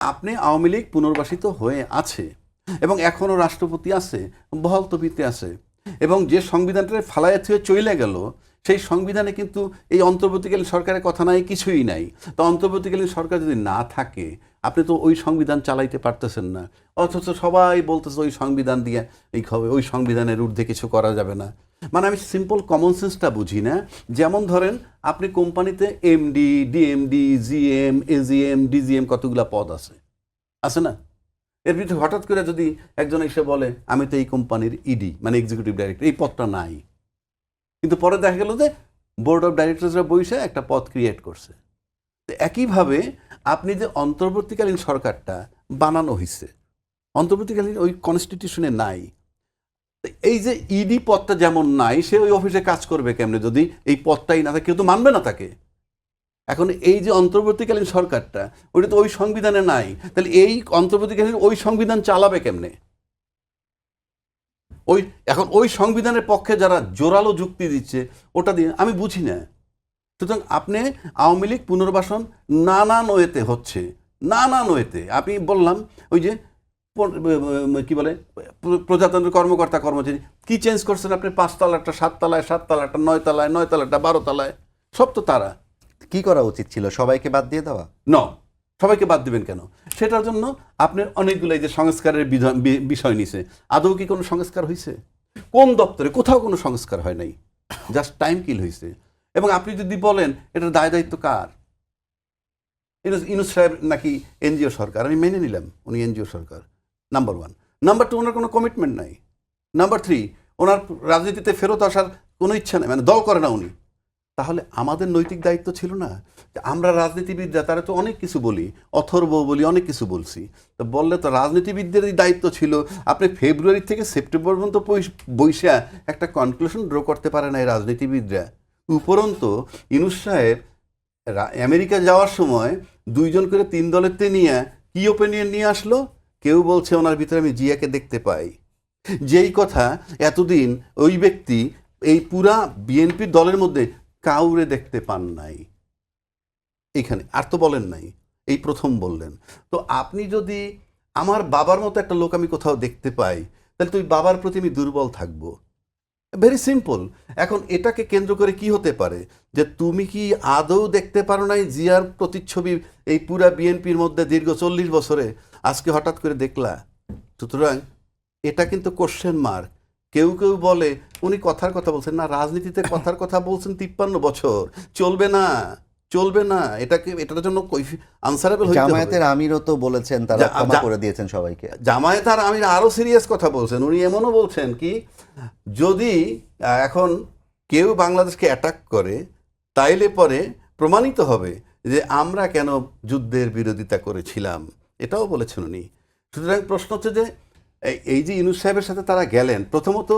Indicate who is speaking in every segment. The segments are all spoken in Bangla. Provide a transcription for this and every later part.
Speaker 1: আপনি আওয়ামী লীগ পুনর্বাসিত হয়ে আছে এবং এখনও রাষ্ট্রপতি আছে, বহাল তবিতে আছে, এবং যে সংবিধানটা ফালাইয়া থুয়ে চলে গেল সেই সংবিধানে কিন্তু এই অন্তর্বর্তীকালীন সরকারের কথা নাই, কিছুই নাই। তো অন্তর্বর্তীকালীন সরকার যদি না থাকে আপনি তো ওই সংবিধান চালাইতে পারতেছেন না, অথচ সবাই বলতেছে ওই সংবিধান দিয়ে এই ওই সংবিধানের ঊর্ধ্বে কিছু করা যাবে না। মানে আমি সিম্পল কমন সেন্সটা বুঝি না। যেমন ধরেন আপনি কোম্পানিতে MD, DMD, GM, AGM, DGM কতগুলা পদ আছে, আছে না? এর ভিতরে হঠাৎ করে যদি একজন এসে বলে আমি তো এই কোম্পানির ইডি মানে এক্সিকিউটিভ ডাইরেক্টর, এই পদটা নাই, কিন্তু পরে দেখা গেল যে বোর্ড অফ ডাইরেক্টরসরা বসে একটা পদ ক্রিয়েট করছে। তো একইভাবে আপনি যে অন্তর্বর্তীকালীন সরকারটা বানানো হয়েছে, অন্তর্বর্তীকালীন ওই কনস্টিটিউশনে নাই। এই যে ইডি পদটা যেমন নাই, সে ওই অফিসে কাজ করবে কেমনে যদি এই পদটাই না থাকে? কেউ তো মানবে না তাকে। এখন এই যে অন্তর্বর্তীকালীন সরকারটা, ওইটা তো ওই সংবিধানে নাই, তাহলে এই অন্তর্বর্তীকালীন ওই সংবিধান চালাবে কেমনে? ওই এখন ওই সংবিধানের পক্ষে যারা জোরালো যুক্তি দিচ্ছে ওটা দিয়ে আমি বুঝি না। সুতরাং আপনি আওয়ামী লীগ পুনর্বাসন নানান ওয়েতে হচ্ছে, নানান ওয়েতে। আমি বললাম ওই যে কি বলে প্রজাতন্ত্রের কর্মকর্তা কর্মচারী কি চেঞ্জ করছেন আপনি? 5 তলাটা 7 তলায়, 7 তলাটা 9 তলায়, 9 তলাটা 12 তলায়, সব তো তারা।
Speaker 2: কি করা উচিত ছিল? সবাইকে বাদ দিয়ে দেওয়া?
Speaker 1: সবাইকে বাদ দিবেন কেন? সেটার জন্য আপনার অনেকগুলো এই যে সংস্কারের বিষয় নিছে, আদৌ কি কোনো সংস্কার হয়েছে? কোন দপ্তরে কোথাও কোনো সংস্কার হয় নাই, জাস্ট টাইম কিল হয়েছে। এবং আপনি যদি বলেন এটার দায় দায়িত্ব কার, ইউনূস সাহেব নাকি এনজিও সরকার, আমি মেনে নিলাম উনি এনজিও সরকার, নাম্বার 1। নাম্বার 2, ওনার কোনো কমিটমেন্ট নাই। নাম্বার 3, ওনার রাজনীতিতে ফেরত আসার কোনো ইচ্ছা নেই, মানে দল করে না উনি। তাহলে আমাদের নৈতিক দায়িত্ব ছিল না? আমরা রাজনীতিবিদরা তারা তো অনেক কিছু বলি, অথর্ব বলি, অনেক কিছু বলছি, তো বললে তো রাজনীতিবিদদেরই দায়িত্ব ছিল। আপনি ফেব্রুয়ারি থেকে সেপ্টেম্বর পর্যন্ত বৈশা একটা কনক্লুশন ড্র করতে পারে না এই রাজনীতিবিদরা। উপরন্ত ইউনূস সাহেব আমেরিকা যাওয়ার সময় 2 জন করে 3 দলের নিয়ে কি ওপিনিয়ন নিয়ে আসলো? কেউ বলছে ওনার ভিতরে আমি জিয়াকে দেখতে পাই, যেই কথা এতদিন ওই ব্যক্তি এই পুরা বিএনপির দলের মধ্যে কাউরে দেখতে পান নাই, এইখানে আর তো বলেন নাই, এই প্রথম বললেন। তো আপনি যদি আমার বাবার মতো একটা লোক আমি কোথাও দেখতে পাই, তাহলে তো ওই বাবার প্রতি আমি দুর্বল থাকবো। Very simple. এখন এটাকে কেন্দ্র করে কি হতে পারে যে তুমি কি আদৌ দেখতে পারো নাই জিয়ার প্রতিচ্ছবি এই পুরা বিএনপির মধ্যে দীর্ঘ 40 বছরে, আজকে হঠাৎ করে দেখলা? সুতরাং এটা কিন্তু কোশ্চেন মার্ক। কেউ কেউ বলে উনি কথার কথা বলছেন না, রাজনীতিতে কথার কথা বলছেন 53 বছর, চলবে না, চলবে না, এটাকে এটার জন্য আনসারেবল হইতে হবে।
Speaker 2: জামায়াতের আমিরও তো বলেছেন তারা ক্ষমা করে দিয়েছেন সবাইকে।
Speaker 1: জামায়াত আর আমির আরো সিরিয়াস কথা বলছেন। উনি এমনও বলছেন কি, যদি এখন কেউ বাংলাদেশকে অ্যাটাক করে তাইলে পরে প্রমাণিত হবে যে আমরা কেন যুদ্ধের বিরোধিতা করেছিলাম, এটাও বলেছেন উনি। সুতরাং প্রশ্ন হচ্ছে যে এই যে ইউনূস সাহেবের সাথে তারা গেলেন, প্রথমত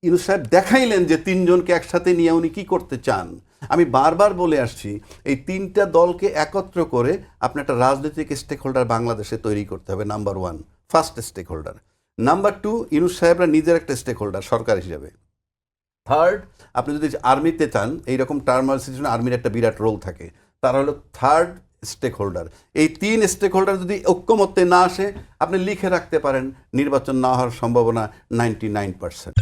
Speaker 1: ইউনূস সাহেব দেখাইলেন যে 3 জনকে একসাথে নিয়ে উনি কি করতে চান। আমি বারবার বলে আসছি এই 3টা দলকে একত্র করে আপনি একটা রাজনৈতিক স্টেক হোল্ডার বাংলাদেশে তৈরি করতে হবে, number 1, first stakeholder. Number 2, Yunus সাহেবরা নিজের একটা স্টেক হোল্ডার সরকার হিসাবে। 3rd, আপনি যদি আর্মিতে চান, এইরকম টার্মাল সিচুয়েশনে আর্মির একটা বিরাট রোল থাকে, তারা হলো 3rd স্টেক হোল্ডার। এই 3 স্টেক হোল্ডার যদি ঐক্যমত্যে না আসে, আপনি লিখে রাখতে পারেন নির্বাচন না হওয়ার সম্ভাবনা 99%।